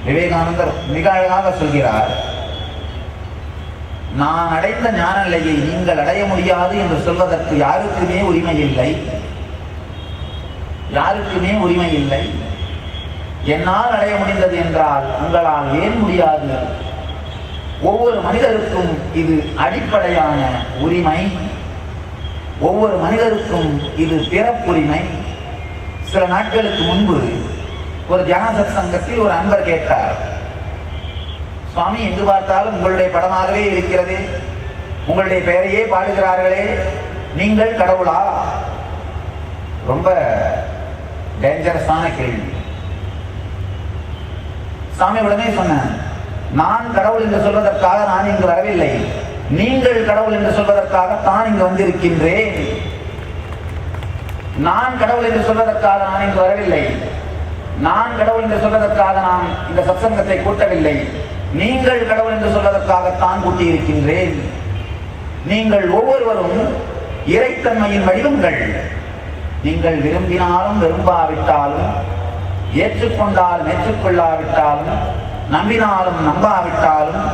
விவேகானந்தர் மிக அழகாக சொல்கிறார், நான் அடைந்த ஞான நிலையை நீங்கள் அடைய முடியாது என்று சொல்வதற்கு யாருக்குமே உரிமை இல்லை. யாருக்குமே உரிமை இல்லை. என்னால் அடைய முடிந்தது என்றால் உங்களால் ஏன் முடியாது? ஒவ்வொரு மனிதருக்கும் இது அடிப்படையான உரிமை. ஒவ்வொரு மனிதருக்கும் இது பிறப்புரிமை. சில நாட்களுக்கு முன்பு ஒரு தியான சத்சங்கத்தில் ஒரு அன்பர் கேட்டார், சுவாமி, எங்கு பார்த்தாலும் உங்களுடைய படமாகவே இருக்கிறது, உங்களுடைய பெயரையே பாடுகிறார்களே, நீங்கள் கடவுளா? ரொம்ப டேஞ்சரஸான கேள்வி. சாமி உடனே சொன்னேன், நான் கடவுள் என்று சொல்வதற்காக நான் இங்கு வரவில்லை, நீங்கள் கடவுள் என்று சொல்வதற்காக தான் இங்கு வந்திருக்கின்றேன். நான் கடவுள் என்று சொல்வதற்காக நான் இங்கு வரவில்லை, நான் கடவுள் என்று சொல்வதற்காக நான் இந்த சத்சங்கத்தை கூட்டவில்லை, நீங்கள் கடவுள் என்று சொல்வதற்காகத்தான் கூட்டியிருக்கின்றேன். நீங்கள் ஒவ்வொருவரும் இறைத்தன்மையின் வடிவங்கள். நீங்கள் விரும்பினாலும் விரும்பாவிட்டாலும், ஏற்றுக்கொண்டாலும் ஏற்றுக்கொள்ளாவிட்டாலும், நம்பினாலும் நம்பாவிட்டாலும்,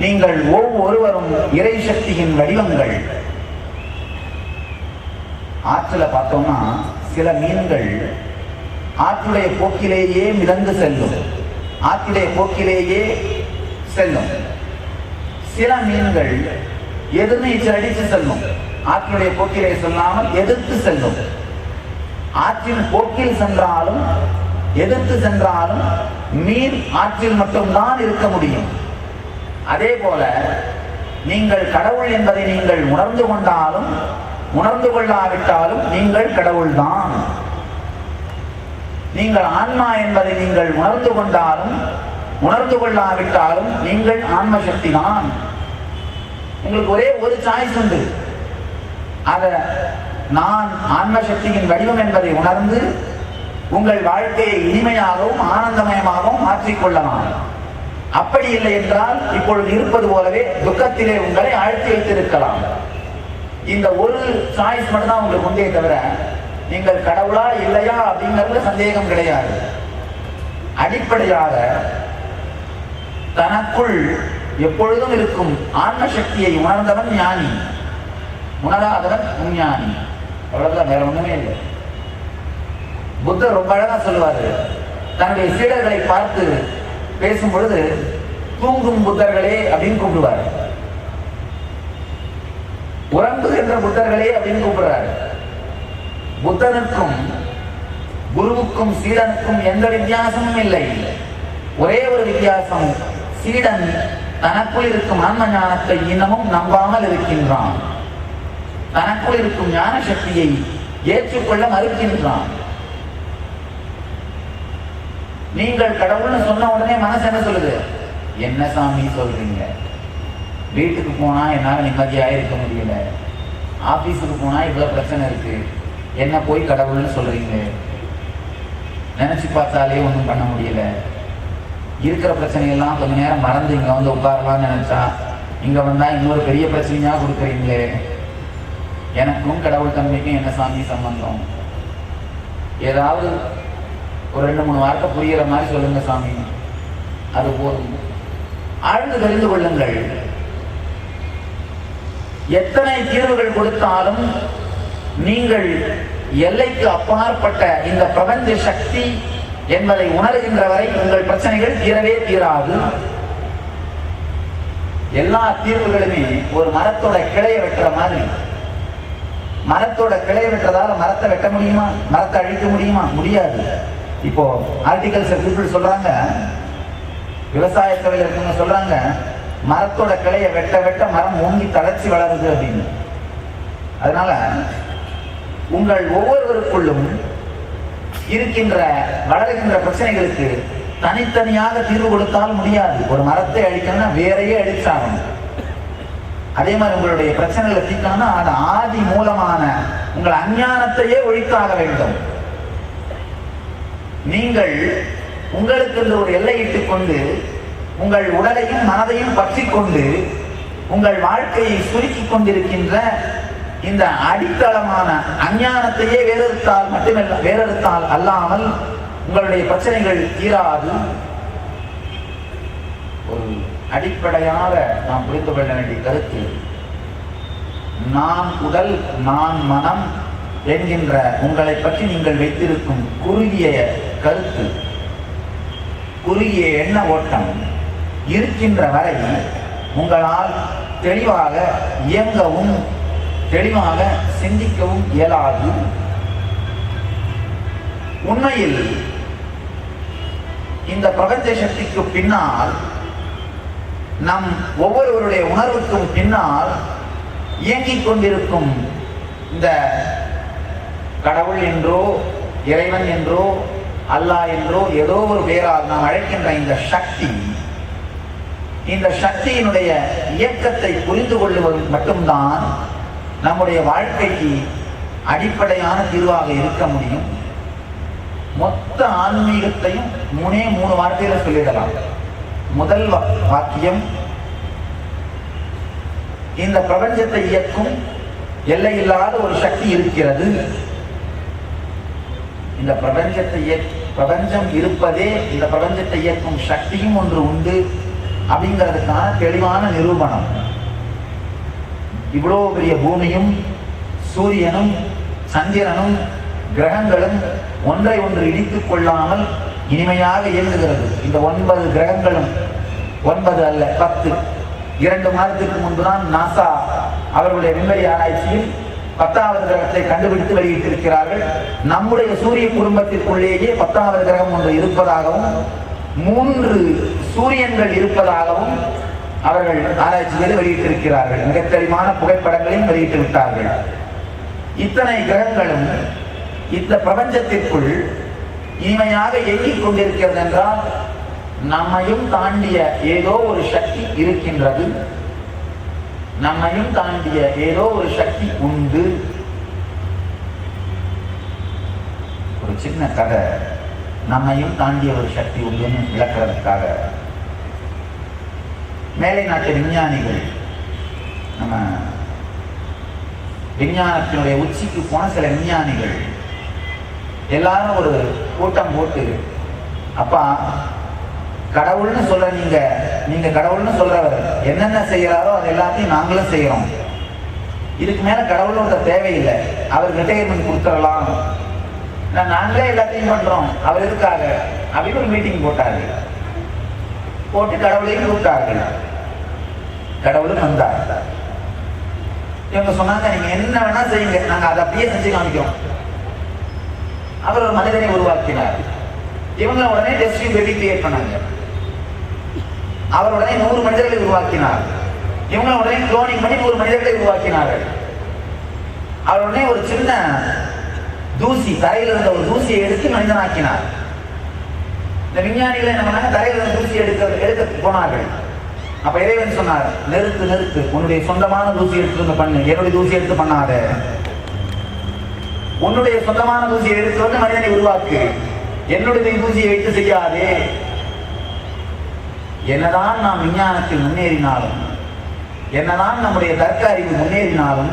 நீங்கள் ஒவ்வொருவரும் இறை சக்தியின் வடிவங்கள். ஆற்றுல பார்த்தோம்னா சில மீன்கள் ஆற்றுடைய போக்கிலேயே மிதந்து செல்லும், ஆற்றுடைய போக்கிலேயே செல்லும். சில மீன்கள் எதிர்நீச்சல் அடித்து செல்லும், ஆற்றுடைய போக்கிலே செல்லாமல் எதிர்த்து செல்லும். ஆற்றின் போக்கில் சென்றாலும் எதிர்த்து சென்றாலும் மீன் ஆற்றில் மட்டும்தான் இருக்க முடியும். அதே போல நீங்கள் கடவுள் என்பதை நீங்கள் உணர்ந்து கொண்டாலும் உணர்ந்து கொள்ளாவிட்டாலும் நீங்கள் கடவுள்தான். நீங்கள் ஆன்மா என்பதை நீங்கள் உணர்ந்து கொண்டாலும் உணர்ந்து கொள்ளாவிட்டாலும் நீங்கள் ஆன்ம சக்தி தான். உங்களுக்கு ஒரே ஒரு சாய்ஸ் உண்டு. அத நான் ஆன்ம சக்தியின் வடிவம் என்பதை உணர்ந்து உங்கள் வாழ்க்கையை இனிமையாகவும் ஆனந்தமயமாகவும் மாற்றிக்கொள்ளலாம். அப்படி இல்லை என்றால் இப்பொழுது இருப்பது போலவே துக்கத்திலே உங்களை ஆழ்த்தி வைத்திருக்கலாம். இந்த ஒரு சாய்ஸ் மட்டும்தான் உங்களுக்கு உண்டே தவிர நீங்கள் கடவுளா இல்லையா அப்படிங்கிறது சந்தேகம் கிடையாது. அடிப்படையாக தனக்குள் எப்பொழுதும் இருக்கும் ஆன்ம சக்தியை உணர்ந்தவன் ஞானி, உணராதவன் உஞ்ஞானி. அவ்வளவுதான், வேற ஒண்ணுமே இல்லை. புத்தர் ரொம்ப அழகா சொல்லுவாரு, தன்னுடைய சீடர்களை பார்த்து பேசும் பொழுது தூங்கும் புத்தர்களே அப்படின்னு கூப்பிடுவார், உறங்குகின்ற புத்தர்களே அப்படின்னு கூப்பிடுறாரு. புத்தனுக்கும் குருவுக்கும் சீடனுக்கும் எந்த வித்தியாசமும் இல்லை. ஒரே ஒரு வித்தியாசம், சீடன் தனக்குள் இருக்கும் ஆன்ம ஞானத்தை இன்னமும் நம்பாமல் இருக்கின்றான், தனக்குள் இருக்கும் ஞான சக்தியை ஏற்றுக்கொள்ள மறுக்கின்றான். நீங்கள் கடவுள்னு சொன்ன உடனே மனசு என்ன சொல்லுது? என்ன சாமி சொல்றீங்க? வீட்டுக்கு போனா என்னால நிம்மதியா இருக்க முடியல, ஆபீஸுக்கு போனா இவ்வளவு பிரச்சனை இருக்கு, என்ன போய் கடவுள்னு சொல்றீங்க? நினைச்சு பார்த்தாலே ஒன்றும் பண்ண முடியல, இருக்கிற பிரச்சனையெல்லாம் கொஞ்ச நேரம் மறந்து இங்க வந்து உட்காரலாம்னு நினைச்சா இங்க வந்தா இன்னொரு பெரிய பிரச்சனையா கொடுக்குறீங்களே, எனக்கும் கடவுள் தன்மைக்கும் என்ன சாமி சம்பந்தம்? ஏதாவது ஒரு 2-3 வார்த்தை புரிகிற மாதிரி சொல்லுங்க சாமி, அது போதும். ஆழ்ந்து தெரிந்து கொள்ளுங்கள். எத்தனை தீர்வுகள் கொடுத்தாலும் நீங்கள் எல்லைக்கு அப்பாற்பட்ட இந்த பிரபஞ்ச சக்தி என்பதை உணர்கின்ற வரை உங்கள் பிரச்சனைகள் தீரவே தீராது. எல்லா தீர்வுகளுமே ஒரு மரத்தோட கிளையை வெட்டுற மாதிரி. மரத்தோட கிளையை வெட்டுறதால மரத்தை வெட்ட முடியுமா? மரத்தை அழிக்க முடியுமா? முடியாது. இப்போ ஆர்டிகல்ஸ் பீப்புள் சொல்றாங்க, விவசாயத்துறையில் இருக்கவங்க சொல்றாங்க, மரத்தோட கிளையை வெட்ட வெட்ட மரம் ஓங்கி தளர்ச்சி வளருது அப்படின்னு. அதனால உங்கள் ஒவ்வொருவருக்குள்ளும் இருக்கின்ற வளர்கின்ற பிரச்சனைகளுக்கு தனித்தனியாக தீர்வு கொடுத்தால் முடியாது. ஒரு மரத்தை அழிக்கணும்னா வேறையே அழிச்சாகணும். அதே மாதிரி உங்களுடைய பிரச்சனைகளை தீர்க்கணும்னா அது ஆதி மூலமான உங்கள் அஞ்ஞானத்தையே ஒழித்தாக வேண்டும். நீங்கள் உங்களுக்கு ஒரு எல்லையிட்டுக் கொண்டு உங்கள் உடலையும் மனதையும் பற்றி கொண்டு உங்கள் வாழ்க்கையை சுருக்கிக் கொண்டிருக்கின்ற இந்த அடித்தளமான அஞ்ஞானத்தையே வேறெடுத்தால் மட்டுமல்ல, வேறெடுத்தால் அல்லாமல் உங்களுடைய பிரச்சனைகள் தீராது. ஒரு அடிப்படையாக நாம் புரிந்து கொள்ள வேண்டிய கருத்து, நான் உடல் நான் மனம் என்கின்ற உங்களை பற்றி நீங்கள் வைத்திருக்கும் குறுகிய கருத்து, குறுகிய எண்ண ஓட்டம் இருக்கின்ற வரை உங்களால் தெளிவாக இயங்கவும் தெளிவாக சிந்திக்கவும் இயலாது. உண்மையில் இந்த பிரபஞ்ச சக்திக்கு பின்னால், நம் ஒவ்வொருவருடைய உணர்வுக்கும் பின்னால் இயங்கிக் கொண்டிருக்கும் இந்த கடவுள் என்றோ இறைவன் என்றோ அல்லாஹ் என்றோ ஏதோ ஒரு பெயரால் நாம் அழைக்கின்ற இந்த சக்தி, இந்த சக்தியினுடைய இயக்கத்தை புரிந்து கொள்வது மட்டும்தான் நம்முடைய வாழ்க்கைக்கு அடிப்படையான தீர்வாக இருக்க முடியும். மொத்த ஆன்மீகத்தையும் மூணு வார்த்தையில சொல்லிடலாம். முதல் வாக்கியம், இந்த பிரபஞ்சத்தை இயக்கும் எல்லையில்லாத ஒரு சக்தி இருக்கிறது. இந்த பிரபஞ்சம் இருப்பதே, இந்த பிரபஞ்சத்தை இயக்கும் சக்தியும் ஒன்று உண்டு அப்படிங்கிறதுக்கான தெளிவான நிரூபணம். இவ்வளோ பெரிய பூமியும் சூரியனும் சந்திரனும் கிரகங்களும் ஒன்றை ஒன்று இடித்துக் கொள்ளாமல் இனிமையாக இயங்குகிறது. இந்த 9 கிரகங்களும், 9 அல்ல 10, 2 மாதத்திற்கு முன்புதான் நாசா அவர்களுடைய விண்வெளி ஆராய்ச்சியில் 10வது கிரகத்தை கண்டுபிடித்து வெளியிட்டிருக்கிறார்கள். நம்முடைய சூரிய குடும்பத்திற்குள்ளேயே 10வது கிரகம் ஒன்று இருப்பதாகவும் 3 சூரியன்கள் இருப்பதாகவும் அவர்கள் ஆராய்ச்சிகளை வெளியிட்டிருக்கிறார்கள். மிக தெளிவான புகைப்படங்களையும் வெளியிட்டு விட்டார்கள். இத்தனை கிரகங்களும் இந்த பிரபஞ்சத்திற்குள் இனிமையாக இயங்கிக் கொண்டிருக்கிறது என்றால் நம்மையும் தாண்டிய ஏதோ ஒரு சக்தி இருக்கின்றது, நம்மையும் தாண்டிய ஏதோ ஒரு சக்தி உண்டு. ஒரு சின்ன கதை, நம்மையும் தாண்டிய ஒரு சக்தி உண்டுன்னு விளக்குறதுக்காக. மேலை நாட்டு விஞ்ஞானிகள், நம்ம விஞ்ஞானத்தினுடைய உச்சிக்கு போன சில விஞ்ஞானிகள் எல்லாரும் ஒரு கூட்டம் போட்டு, அப்பா கடவுள்னு சொல்ற நீங்க கடவுள்னு சொல்றவர் என்னென்ன செய்யறாரோ அது எல்லாத்தையும் நாங்களும் செய்யறோம், இதுக்கு மேல கடவுளோட தேவையில்லை, அவர் ரிட்டையர்மெண்ட் கொடுத்துடலாம், நாங்களே எல்லாத்தையும் பண்றோம், அவர் இருக்காங்க அப்படின்னு ஒரு மீட்டிங் போட்டாரு. போட்டு கடவுளையும் கூப்பிட்டார்கள். கடவுளும் வந்தார். இவங்க சொன்னாங்க, நீங்க என்ன வேணா செய்யுங்க, நாங்க அதை அப்படியே செஞ்சு காமிக்கிறோம். அவர் ஒரு மனிதனை உருவாக்கினார். இவங்க உடனே டெஸ்ட் பேபி கிரியேட் பண்ணாங்க. அவர் உடனே 100 மனிதர்களை உருவாக்கினார். இவங்க உடனே குளோனிங் பண்ணி 100 மனிதர்களை உருவாக்கினார்கள். அவர் உடனே ஒரு சின்ன தூசி, தரையில் இருந்த ஒரு தூசியை எடுத்து மனிதனாக்கினார். இந்த விஞ்ஞானிகள் என்ன பண்ணாங்க, தரையில் இருந்த தூசி எடுக்க போனார்கள். அப்ப இறைவன் சொன்னார், நிறுத்து, உன்னுடைய சொந்தமான தூசி எடுத்து பண்ணு, என்னுடைய தூசி எடுத்து பண்ணாத, உன்னுடைய சொந்தமான தூசியை எடுத்து வந்து மனிதனை உருவாக்கு, என்னுடைய தூசியை வைத்து செய்யாதே. என்னதான் நாம் விஞ்ஞானத்தில் முன்னேறினாலும், என்னதான் நம்முடைய தர்க்க அறிவு முன்னேறினாலும்,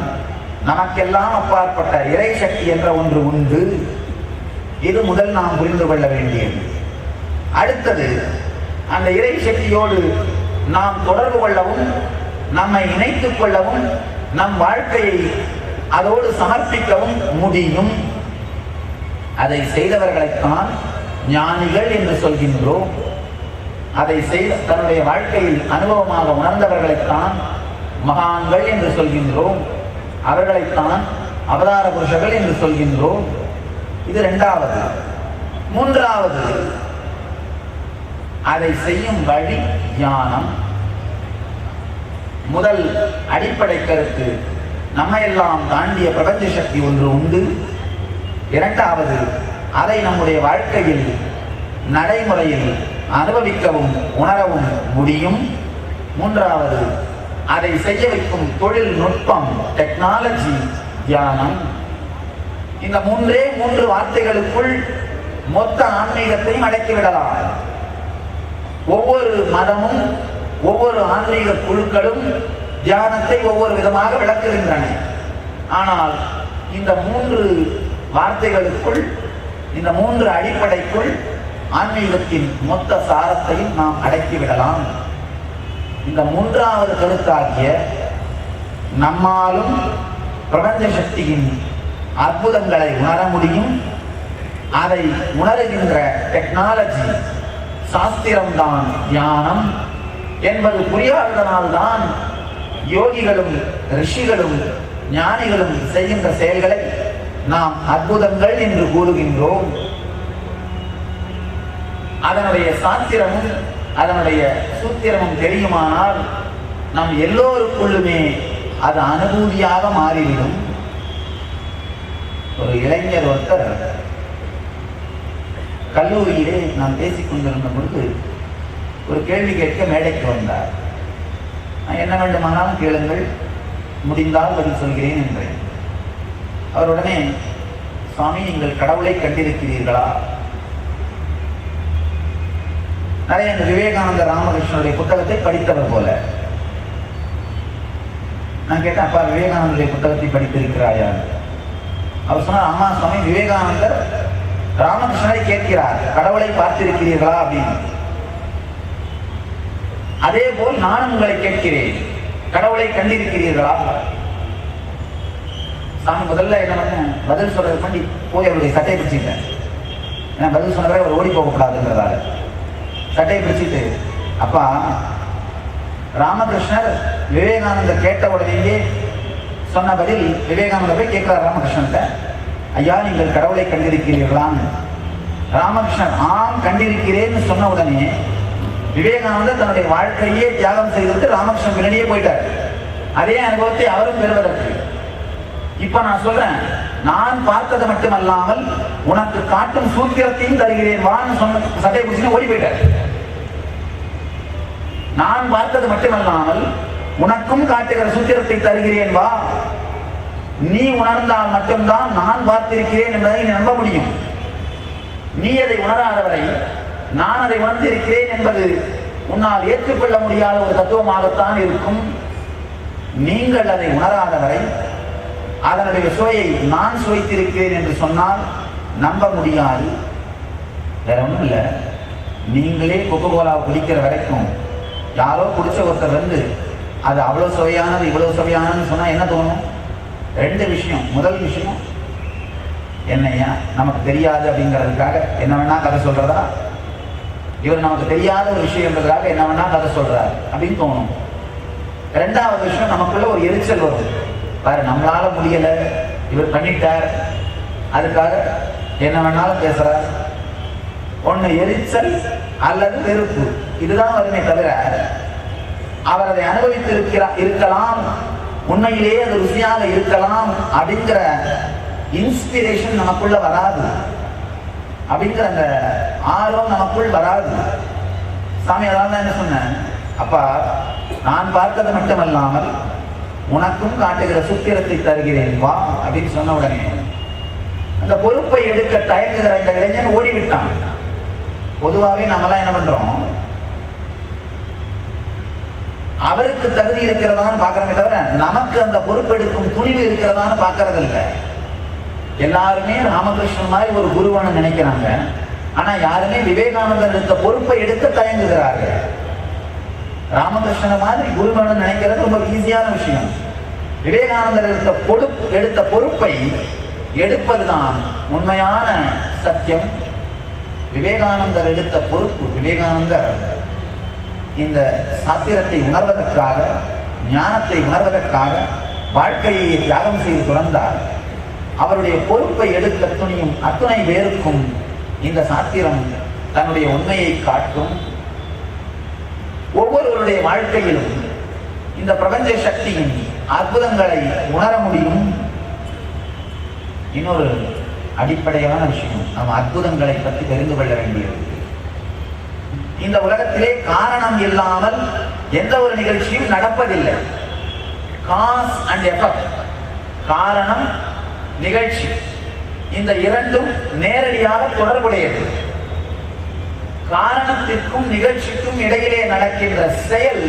நமக்கெல்லாம் அப்பாற்பட்ட இறை சக்தி என்ற ஒன்று உண்டு. இது முதல் நாம் புரிந்து கொள்ள வேண்டியது. அடுத்தது, அந்த இறை சக்தியோடு நாம் தொடர்பு கொள்ளவும், நம்மை இணைத்துக் கொள்ளவும், நம் வாழ்க்கையை அதோடு சமர்ப்பிக்கவும் முடியும். அதை செய்தவர்களைத்தான் ஞானிகள் என்று சொல்கின்றோம். அதை செய்த தன்னுடைய வாழ்க்கையில் அனுபவமாக உணர்ந்தவர்களைத்தான் மகான்கள் என்று சொல்கின்றோம். அவர்களைத்தான் அவதார புருஷர்கள் என்று சொல்கின்றோம். இது 2வது. 3வது, அதை செய்யும் வழி ஞானம். முதல் அடிப்படை கருத்து, நம்மையெல்லாம் தாண்டிய பிரபஞ்ச சக்தி ஒன்று உண்டு. 2வது, அதை நம்முடைய வாழ்க்கையில் நடைமுறையில் அனுபவிக்கவும் உணரவும் முடியும். 3வது, அதை செய்ய வைக்கும் தொழில்நுட்பம், டெக்னாலஜி, தியானம். இந்த 3 வார்த்தைகளுக்குள் மொத்த ஆன்மீகத்தையும் அடக்கிவிடலாம். ஒவ்வொரு மதமும் ஒவ்வொரு ஆன்மீக குழுக்களும் தியானத்தை ஒவ்வொரு விதமாக விளக்குகின்றன. ஆனால் இந்த 3 வார்த்தைகளுக்குள், இந்த 3 அடிப்படைக்குள் ஆன்மீகத்தின் மொத்த சாரத்தையும் நாம் அடக்கிவிடலாம். இந்த மூன்றாவது கருத்தாகிய நம்மாலும் பிரபஞ்ச சக்தியின் அற்புதங்களை உணர முடியும், அதை உணர்கின்ற டெக்னாலஜி சாஸ்திரம்தான் தியானம் என்பது புரியாததனால்தான் யோகிகளும் ரிஷிகளும் ஞானிகளும் செய்கின்ற செயல்களை நாம் அற்புதங்கள் என்று கூறுகின்றோம். அதனுடைய சாஸ்திரமும் அதனுடைய சூத்திரமும் தெரியுமானால் நம் எல்லோருக்குள்ளுமே அது அனுபூதியாக மாறிவிடும். ஒரு இளைஞர் ஒருத்தர் கல்லூரியிலே நாம் பேசிக் கொண்டிருந்த பொழுது ஒரு கேள்வி கேட்க மேடைக்கு வந்தார். நான் என்ன வேண்டுமானாலும் கேளுங்கள், முடிந்தால் பதில் சொல்கிறேன் என்றேன். அவருடனே, சுவாமி நீங்கள் கடவுளை கண்டிருக்கிறீர்களா? நிறைய இந்த விவேகானந்த ராமகிருஷ்ணனுடைய புத்தகத்தை படித்தவர் போல. நான் கேட்டேன், அப்பா விவேகானந்தருடைய புத்தகத்தை படித்திருக்கிறாயா? அவர் சொன்னார், ஆமா சுவாமி, விவேகானந்தர் ராமகிருஷ்ணனை கேட்கிறார், கடவுளை பார்த்திருக்கிறீர்களா அப்படின்னு. அதே போல் நானும் உங்களை கேட்கிறேன், கடவுளை கண்டிருக்கிறீர்களா? சாமி முதல்ல என்ன பண்ண, பதில் சொல்றது பண்ணி போய் அவருடைய சட்டையை பிடிச்சிட்டேன். ஏன்னா பதில் சொன்னவரை அவர் ஓடி போகக்கூடாதுன்றதால சட்டையை பிடிச்சிட்டு, அப்பா ராமகிருஷ்ணர் விவேகானந்தர் கேட்ட உடனேயே சொன்ன பதில், விவேகானந்தர் போய் கேட்கிறார் ராமகிருஷ்ணன்ட்ட, ஐயா நீங்கள் கடவுளை கண்டிருக்கிறீர்களான்னு. ராமகிருஷ்ணன் ஆம் கண்டிருக்கிறேன்னு சொன்ன உடனே விவேகானந்தர் தன்னுடைய வாழ்க்கையே தியாகம் செய்துவிட்டு ராமகிருஷ்ணன் பின்னாடியே போயிட்டார். அதே அனுபவத்தை அவரும் பெறுவதற்கு. இப்ப நான் சொல்றேன், நான் பார்த்தது மட்டுமல்லாமல் உனக்கு காட்டும் சூத்திரத்தையும் தருகிறேன் வான்னு சொன்ன சட்டை பிடிச்சு ஓடி போயிட்டார். நான் பார்த்தது மட்டுமல்லாமல் உனக்கும் காட்டுகிற சூத்திரத்தை தருகிறேன் வா, நீ உணர்ந்தால் மட்டும்தான் நான் பார்த்திருக்கிறேன் என்பதை நீ நம்ப முடியும். நீ அதை உணராதவரை நான் அதை உணர்ந்திருக்கிறேன் என்பது உன்னால் ஏற்றுக்கொள்ள முடியாத ஒரு தத்துவமாகத்தான் இருக்கும். நீங்கள் அதை உணராதவரை அதனுடைய சுவையை நான் சுவைத்திருக்கிறேன் என்று சொன்னால் நம்ப முடியாது. வேற ஒன்றும் இல்லை, நீங்களே கொக்கோ கோலாவை குடிக்கிற வரைக்கும் யாரோ குடிச்ச ஒருத்தர் வந்து அது அவ்வளோ சுவையானது இவ்வளோ சுவையானதுன்னு சொன்னால் என்ன தோணும்? ரெண்டு விஷயம். முதல் விஷயம், என்னையா நமக்கு தெரியாது அப்படிங்கிறதுக்காக என்ன வேணா கதை சொல்றதா, இவர் நமக்கு தெரியாத ஒரு விஷயம்ன்றதுக்காக என்ன வேணா கதை சொல்றாரு அப்படின்னு தோணும். ரெண்டாவது விஷயம், நமக்குள்ள ஒரு எரிச்சல் வரும். பாரு நம்மளால முடியல, இவர் பண்ணிட்டார், அதுக்காக என்ன வேணாலும் பேசுறார். ஒண்ணு எரிச்சல் அல்லது வெறுப்பு, இதுதான் வருமே தவிர அவர் அதை அனுபவித்து இருக்கலாம், உண்மையிலேயே அது ருசியாக இருக்கலாம் அப்படிங்கிற இன்ஸ்பிரேஷன் நமக்குள்ள வராது, அப்படிங்கிற அந்த ஆர்வம் நமக்குள் வராது. சாமி அதான் என்ன சொன்னேன், அப்பா நான் பார்த்தது மட்டுமல்லாமல் உனக்கும் காட்டுகிற சூத்திரத்தை தருகிறேன் வா அப்படின்னு சொன்ன உடனே அந்த பொறுப்பை எடுக்க தயங்குகிற இந்த இளைஞன் ஓடிவிட்டான். பொதுவாகவே நம்மளாம் என்ன பண்றோம், அவருக்கு தகுதி இருக்கிறதான்னு பார்க்கறமே தவிர நமக்கு அந்த பொறுப்பெடுக்கும் துணிவு இருக்கிறதான்னு பார்க்கறது இல்லை. எல்லாருமே ராமகிருஷ்ணன் மாதிரி ஒரு குருவன்னு நினைக்கிறாங்க, ஆனா யாருமே விவேகானந்தர் எடுத்த பொறுப்பை எடுக்க தயங்குகிறார்கள். ராமகிருஷ்ணன் மாதிரி குருவன்னு நினைக்கிறது ரொம்ப ஈஸியான விஷயம். விவேகானந்தர் எடுத்த பொறுப்பை எடுப்பதுதான் உண்மையான சத்தியம். விவேகானந்தர் எடுத்த பொறுப்பு, விவேகானந்தர் இந்த சாத்திரத்தை உணர்வதற்காக, ஞானத்தை உணர்வதற்காக வாழ்க்கையை தியாகம் செய்து துறந்தார். அவருடைய பொறுப்பை எடுக்க துணியும் அத்துணை பேருக்கும் இந்த சாத்திரம் தன்னுடைய உண்மையை காட்டும். ஒவ்வொருவருடைய வாழ்க்கையிலும் இந்த பிரபஞ்ச சக்தியின் அற்புதங்களை உணர முடியும். இன்னொரு அடிப்படையான விஷயம், நாம் அற்புதங்களை பற்றி தெரிந்து கொள்ள வேண்டியது, இந்த உலகத்திலே காரணம் இல்லாமல் எந்த ஒரு நிகழ்ச்சியும் நடப்பதில்லை. காஸ் அண்ட் எஃபெக்ட், காரணம் நிகழ்ச்சி, இந்த இரண்டும் நேரடியாக தொடர்புடையது. காரணத்திற்கும் நிகழ்ச்சிக்கும் இடையிலே நடக்கின்ற செயல்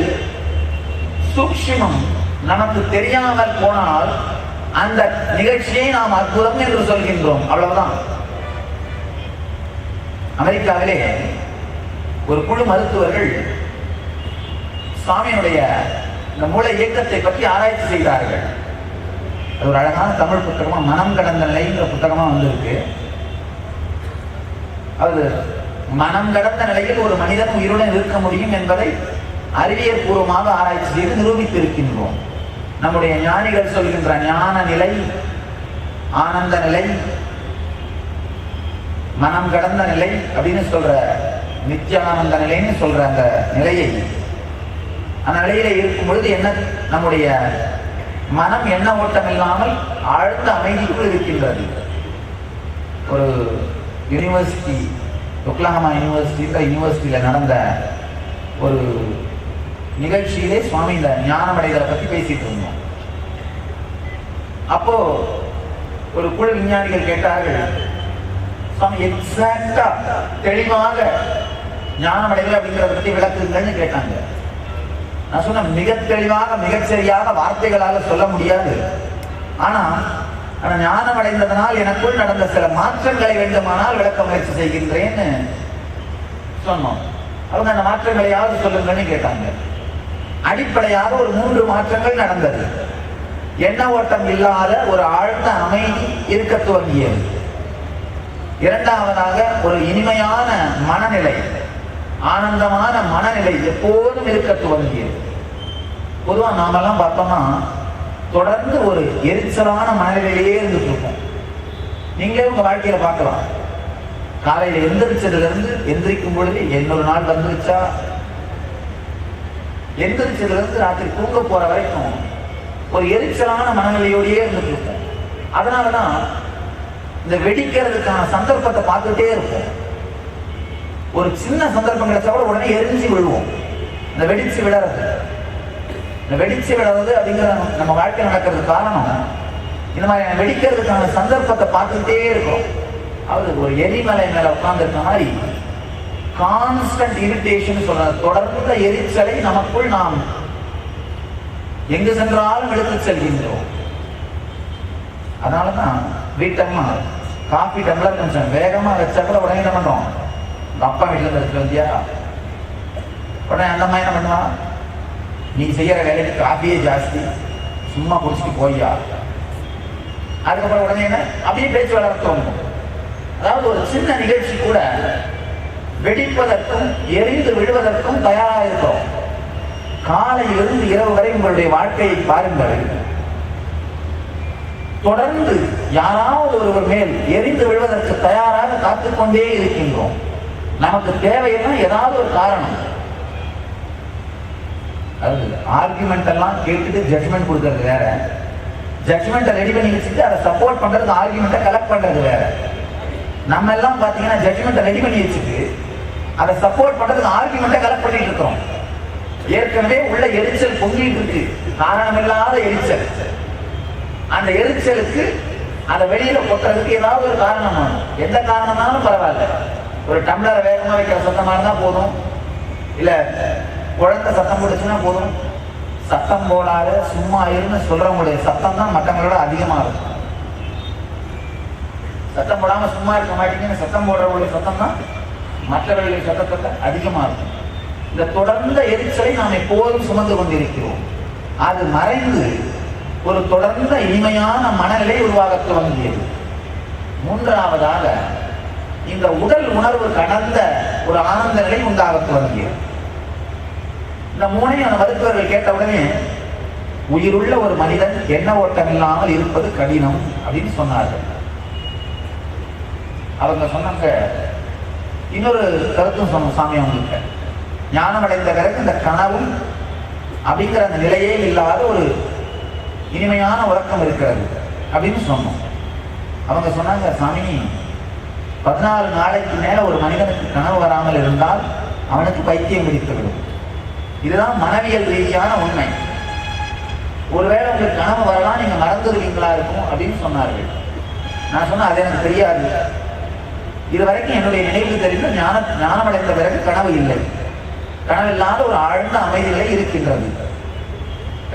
சூக்ஷ்மம் நமக்கு தெரியாமல் போனால் அந்த நிகழ்ச்சியை நாம் அற்புதம் என்று சொல்கின்றோம், அவ்வளவுதான். அமெரிக்காவிலே ஒரு குழு மருத்துவர்கள் சுவாமியினுடைய இந்த மூளை இயக்கத்தை பற்றி ஆராய்ச்சி செய்தார்கள். அது ஒரு அழகான தமிழ் புத்தகமா மனம் கடந்த நிலைங்கிற புத்தகமா வந்திருக்கு. அது மனம் கடந்த நிலையில் ஒரு மனிதன் உயிருடன் இருக்க முடியும் என்பதை அறிவியல் பூர்வமாக ஆராய்ச்சி செய்து நிரூபித்திருக்கின்றோம். நம்முடைய ஞானிகள் சொல்கின்ற ஞான நிலை, ஆனந்த நிலை, மனம் கடந்த நிலை அப்படின்னு சொல்ற, நித்தியானந்த நிலைன்னு சொல்ற அந்த நிலையை, அந்த நிலையில இருக்கும் பொழுது என்ன, நம்முடைய மனம் எண்ண ஓட்டம் இல்லாமல் ஆழ்ந்த அமைதிக்குள் இருக்கின்றது. ஒரு யூனிவர்சிட்டி, ஒக்லஹாமா யூனிவர்சிட்டியில நடந்த ஒரு நிகழ்ச்சியிலே சுவாமி இந்த ஞானமடைதலை பற்றி பேசிட்டு இருந்தோம். அப்போ ஒரு குழு விஞ்ஞானிகள் கேட்டார்கள், சுவாமி எக்ஸாக்டா தெளிவாக ஞானமடைதல் அப்படிங்கிறத பற்றி விளக்குங்கள்னு கேட்டாங்க. நான் சொன்ன மிக தெளிவாக மிகச்சரியாக வார்த்தைகளால் சொல்ல முடியாது. ஆனா ஞானம் அடைந்ததனால் எனக்குள் நடந்த சில மாற்றங்களை வேண்டுமானால் விளக்க முயற்சி செய்கின்றேன்னு சொன்னோம். அவங்க அந்த மாற்றங்களையாவது சொல்லுங்கன்னு கேட்டாங்க. அடிப்படையாக ஒரு 3 மாற்றங்கள் நடந்தது. எண்ண ஓட்டம் இல்லாத ஒரு ஆழ்ந்த அமைதி இருக்க துவங்கியது. இரண்டாவதாக ஒரு இனிமையான மனநிலை, ஆனந்தமான மனநிலை எப்போதும் இருக்க துவங்கியது. பொதுவா நாமெல்லாம் பார்த்தோம்னா தொடர்ந்து ஒரு எரிச்சலான மனநிலையிலேயே இருந்துட்டு இருக்கோம். நீங்களே உங்க வாழ்க்கையில பார்க்கலாம். காலையில எந்திரிச்சதுல இருந்து எந்திரிக்கும் பொழுது இன்னொரு நாள் வந்துருச்சா, எந்திரிச்சதுல இருந்து ராத்திரி தூங்க போற வரைக்கும் ஒரு எரிச்சலான மனநிலையோடையே இருந்துட்டு இருக்கோம். அதனாலதான் இந்த வெடிக்கிறதுக்கான சந்தர்ப்பத்தை பார்த்துட்டே இருப்போம். ஒரு சின்ன சந்தர்ப்பம் கிடைச்சா கூட உடனே எரிஞ்சு விழுவோம். இந்த வெடிச்சு விடுறது, இந்த வெடிச்சு விடுறது அப்படிங்கிற நம்ம வாழ்க்கை நடக்கிறது காரணம் இந்த மாதிரி வெடிக்கிறதுக்கான சந்தர்ப்பத்தை பார்த்துட்டே இருக்கிறோம். அது ஒரு எரிமலை மேல உட்கார்ந்து இருக்க மாதிரி கான்ஸ்டன்ட் இரிட்டேஷன் சொல்ற, தொடர்ந்த எரிச்சலை நமக்குள் நாம் எங்கு சென்றாலும் எடுத்து செல்கின்றோம். அதனாலதான் வீட்டம்மா காஃபி டம்ளர் கொஞ்சம் வேகமா வச்சா கூட உடனே என்ன பண்றோம், அப்பா வீட்டுல இருந்து எடுத்து வந்தியா, உடனே அந்த மாதிரி என்ன பண்ணுவான், நீ செய்யற வேலைக்கு காஃபியே ஜாஸ்தி, சும்மா குடிச்சிட்டு போய்யா. அதுக்கப்புறம் உடனே என்ன அப்படியே பேச்சு வளர்த்தோம். அதாவது ஒரு சின்ன நிகழ்ச்சி கூட வெடிப்பதற்கும் எரிந்து விடுவதற்கும் தயாராக இருக்கிறோம். காலையிலிருந்து இரவு வரை உங்களுடைய வாழ்க்கையை பாருங்கள். தொடர்ந்து யாராவது ஒருவர் மேல் எரிந்து விழுவதற்கு தயாராக காத்துக்கொண்டே இருக்கின்றோம். நமக்கு தேவைன்னா ஏதாவது ஒரு காரணம். அது ஆர்குமெண்ட் எல்லாம் கேட்டுட்டு ஜட்மெண்ட் கொடுக்கறது வேற, ஜட்மெண்ட்டை ரெடி பண்ணி வச்சுட்டு அதை சப்போர்ட் பண்றது, ஆர்குமெண்ட்டை கலெக்ட் பண்றது வேற. நம்ம எல்லாம் பாத்தீங்கன்னா ஜட்மெண்ட்டை ரெடி பண்ணி வச்சுட்டு அதை சப்போர்ட் பண்றதுக்கு ஆர்குமெண்ட்டை கலெக்ட் பண்ணிட்டு இருக்கிறோம். ஏற்கனவே உள்ள எரிச்சல் பொங்கிட்டு இருக்கு, காரணமில்லாத எரிச்சல். அந்த எரிச்சலுக்கு அதை வெளியில கொட்டுறதுக்கு ஏதாவது ஒரு காரணம் வேணும். எந்த காரணம்னாலும் பரவாயில்ல. ஒரு டம்ளரை வேகமா வைக்கிற சத்தமா இருந்தா போதும், இல்ல குழந்தை சத்தம் போட்டுச்சுன்னா போதும். சத்தம் போடாத சும்மா இருந்து சொல்றவங்களுடைய சத்தம் தான் மற்றவங்களோட அதிகமா இருக்கும். சத்தம் போடாம சும்மா இருக்க மாட்டீங்கன்னு சத்தம் போடுறவங்களுடைய சத்தம் தான் மற்றவர்களுடைய சத்தத்தை அதிகமா இருக்கும். இந்த தொடர்ந்த எரிச்சலை நாம் எப்போதும் சுமந்து கொண்டிருக்கிறோம். அது மறைந்து ஒரு தொடர்ந்த இனிமையான மனநிலை உருவாக துவங்கியது. மூன்றாவதாக இந்த உடல் உணர்வு கடந்த ஒரு ஆனந்த நிலை உண்டாக துவங்கியது. இந்த மூணையும் அந்த மருத்துவர்கள் கேட்ட உடனே, உயிருள்ள ஒரு மனிதன் எண்ண ஓட்டம் இல்லாமல் இருப்பது கடினம் அப்படின்னு சொன்னார்கள். அவங்க சொன்னாங்க, இன்னொரு கருத்தும் சொன்ன சாமி அவங்களுக்கு, ஞானம் அடைந்த பிறகு இந்த கனவும் அப்படிங்கிற அந்த நிலையே இல்லாத ஒரு இனிமையான உறக்கம் இருக்கிறது அப்படின்னு சொன்னோம். அவங்க சொன்னாங்க, சாமி 14 நாளைக்கு மேல ஒரு மனிதனுக்கு கனவு வராமல் இருந்தால் அவனுக்கு பைத்தியம் பிடித்துவிடும். இதுதான் மனவியல் ரீதியான உண்மை. ஒருவேளை உங்களுக்கு கனவு வரலாம், நீங்க மறந்துடுவீங்களா இருக்கும் அப்படின்னு சொன்னார்கள். நான் சொன்னேன், அது எனக்கு தெரியாது. இது வரைக்கும் என்னுடைய நினைவு தெரிந்து ஞானம் அடைந்த பிறகு கனவு இல்லை. கனவு இல்லாத ஒரு ஆழ்ந்த அமைதி நிலை இருக்கின்றது.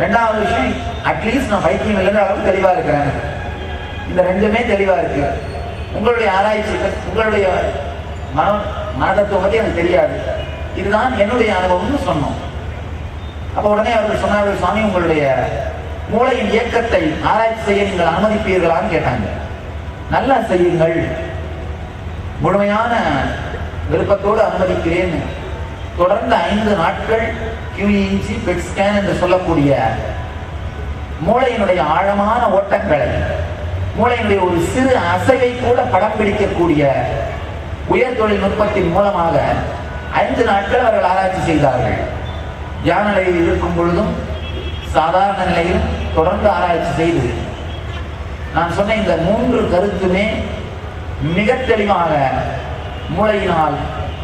ரெண்டாவது விஷயம், அட்லீஸ்ட் நான் பைத்தியம் இல்லைன்ற அளவுக்கு தெளிவா இருக்கிறேன். இந்த ரெண்டுமே தெளிவா இருக்கு. உங்களுடைய ஆராய்ச்சிகள், உங்களுடைய மனதத்துவம் பற்றி எனக்கு தெரியாது. இதுதான் என்னுடைய அனுபவம்னு சொன்னோம். அப்ப உடனே அவர்கள் சொன்னார்கள், சுவாமி உங்களுடைய மூளையின் இயக்கத்தை ஆராய்ச்சி செய்ய நீங்கள் அனுமதிப்பீர்களான்னு கேட்டாங்க. நல்லா செய்யுங்கள், முழுமையான விருப்பத்தோடு அனுமதிக்கிறேன். தொடர்ந்து 5 நாட்கள் QEEG பெட் ஸ்கேன் என்று சொல்லக்கூடிய மூளையினுடைய ஆழமான ஓட்டங்களை, மூளையினுடைய ஒரு சிறு அசைவை கூட படம் பிடிக்கக்கூடிய உயர் தொழில்நுட்பத்தின் மூலமாக 5 நாட்கள் அவர்கள் ஆராய்ச்சி செய்தார்கள். தியான நிலையில் இருக்கும் பொழுதும் சாதாரண நிலையில் தொடர்ந்து ஆராய்ச்சி செய்து நான் சொன்ன இந்த 3 கருத்துமே மிக தெளிவாக மூளையினால்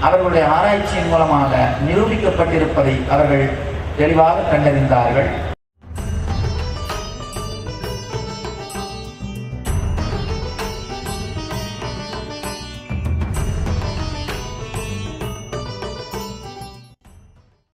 அவர்களுடைய ஆராய்ச்சியின் மூலமாக நிரூபிக்கப்பட்டிருப்பதை அவர்கள் தெளிவாக கண்டறிந்தார்கள்.